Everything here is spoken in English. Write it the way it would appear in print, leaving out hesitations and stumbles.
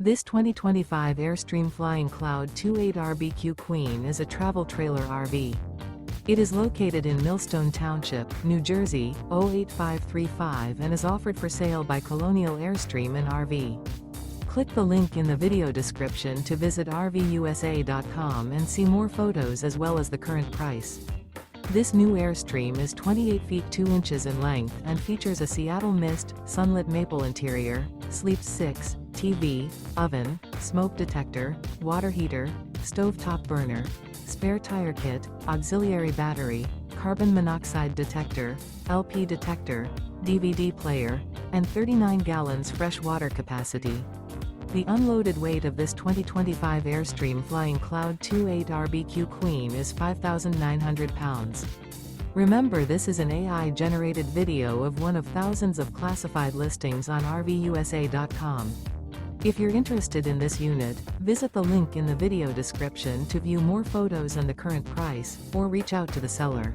This 2025 Airstream Flying Cloud 2.8 RBQ Queen is a travel trailer RV. It is located in Millstone Township, New Jersey, 08535 and is offered for sale by Colonial Airstream RV. Click the link in the video description to visit RVUSA.com and see more photos as well as the current price. This new Airstream is 28 feet 2 inches in length and features a Seattle Mist, Sunlit Maple interior, sleeps 6, TV, oven, smoke detector, water heater, stovetop burner, spare tire kit, auxiliary battery, carbon monoxide detector, LP detector, DVD player, and 39 gallons fresh water capacity. The unloaded weight of this 2025 Airstream Flying Cloud 2.8 RBQ Queen is 5,900 pounds. Remember, this is an AI-generated video of one of thousands of classified listings on RVUSA.com. If you're interested in this unit, visit the link in the video description to view more photos and the current price, or reach out to the seller.